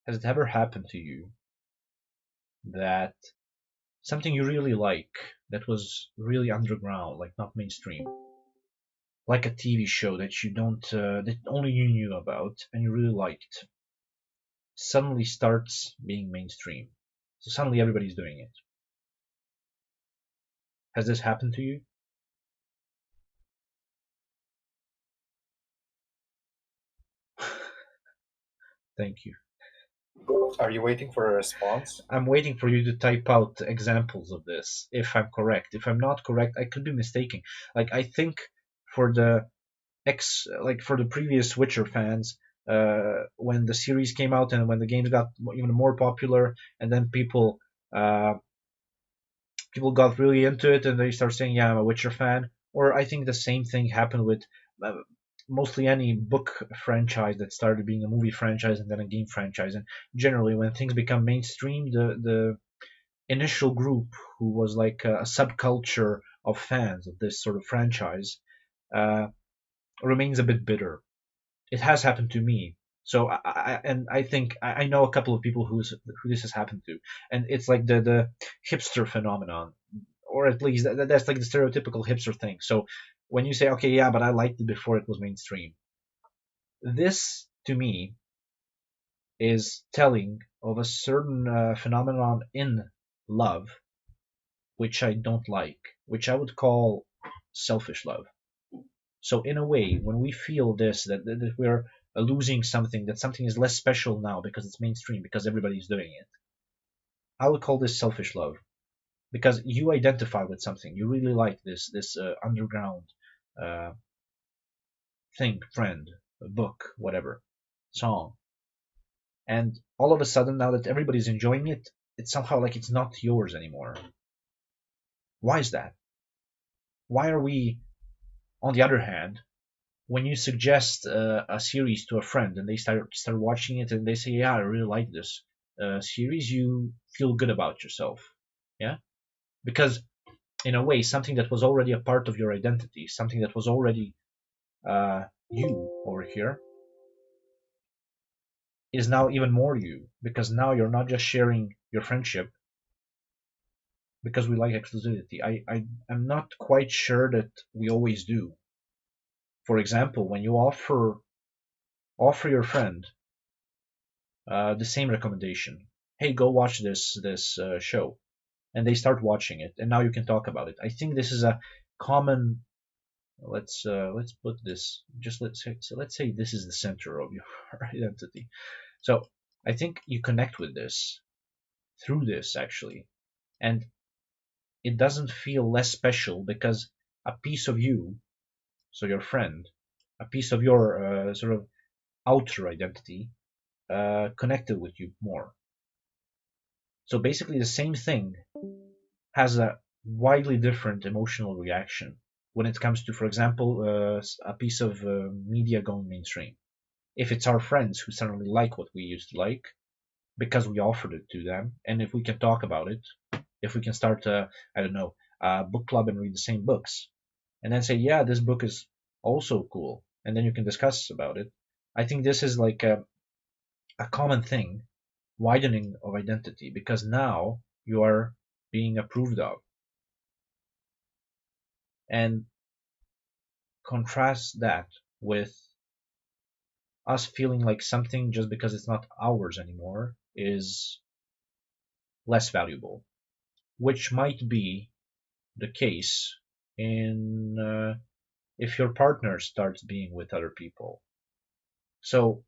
Has it ever happened to you that something you really like that was really underground, like not mainstream, like a TV show that you don't, that only you knew about and you really liked, suddenly starts being mainstream? So suddenly everybody's doing it. Has this happened to you? Thank you. Are you waiting for a response? I'm waiting for you to type out examples of this, if I'm correct. If I'm not correct, I could be mistaken. Like, I think for the for the previous Witcher fans, when the series came out and when the games got even more popular, and then uh, people got really into it and they start saying, "Yeah, I'm a Witcher fan." Or I think the same thing happened with uh, mostly any book franchise that started being a movie franchise and then a game franchise. And generally, when things become mainstream, the initial group who was like a subculture of fans of this sort of franchise uh, remains a bit bitter. It has happened to me. So I think I know a couple of people who this has happened to, and it's like the hipster phenomenon, or at least that's like the stereotypical hipster thing. So when you say, okay, yeah, but I liked it before it was mainstream, this to me is telling of a certain phenomenon in love which I don't like, which I would call selfish love. So in a way, when we feel this, that we're losing something, that something is less special now because it's mainstream, because everybody's doing it, I would call this selfish love. Because you identify with something, you really like this underground uh, thing, friend, book, whatever, song, and all of a sudden, now that everybody's enjoying it, it's somehow like it's not yours anymore. Why is that? Why are we, on the other hand, when you suggest a series to a friend and they start watching it and they say, "Yeah, I really like this series," you feel good about yourself, yeah, because in a way, something that was already a part of your identity, something that was already you over here, is now even more you because now you're not just sharing your friendship because we like exclusivity. I'm not quite sure that we always do. For example, when you offer your friend the same recommendation. Hey, go watch this show, and they start watching it, and now you can talk about it. I think this is a common. Let's put this. Just let's say this is the center of your identity. So I think you connect with this through this actually, and it doesn't feel less special because a piece of you, so your friend, a piece of your sort of outer identity, connected with you more. So basically, the same thing has a widely different emotional reaction when it comes to, for example, a piece of media going mainstream. If it's our friends who suddenly like what we used to like because we offered it to them, and if we can talk about it, if we can start, I don't know, a book club and read the same books, and then say, yeah, this book is also cool, and then you can discuss about it. I think this is like a common thing, widening of identity, because now you are being approved of. And contrast that with us feeling like something just because it's not ours anymore is less valuable, which might be the case in if your partner starts being with other people. So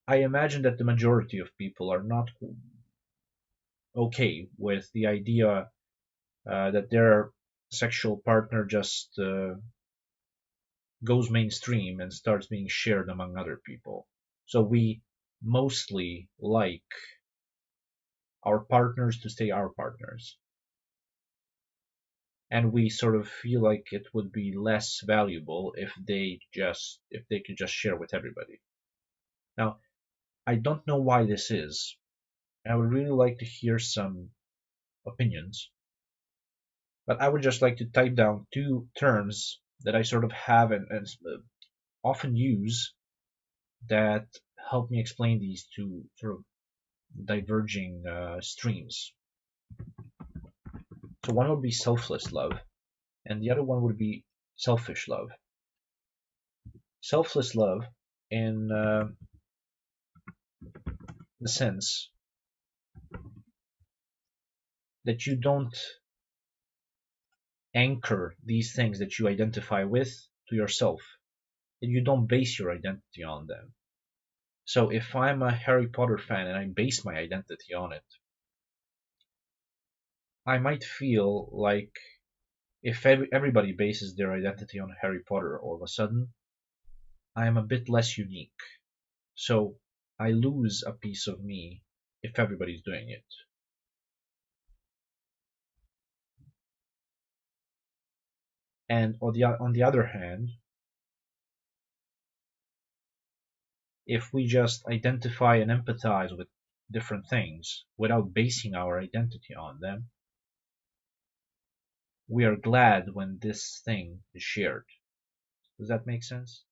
I imagine that the majority of people are not okay with the idea that their sexual partner just goes mainstream and starts being shared among other people. So we mostly like our partners to stay our partners. And we sort of feel like it would be less valuable if they could just share with everybody. Now, I don't know why this is. I would really like to hear some opinions, but I would just like to type down two terms that I sort of have and often use that help me explain these two sort of diverging streams. So one would be selfless love, and the other one would be selfish love. Selfless love, in the sense that you don't anchor these things that you identify with to yourself, and you don't base your identity on them. So if I'm a Harry Potter fan and I base my identity on it, I might feel like if everybody bases their identity on Harry Potter, all of a sudden I am a bit less unique. So I lose a piece of me if everybody's doing it. And on the other hand, if we just identify and empathize with different things without basing our identity on them, we are glad when this thing is shared. Does that make sense?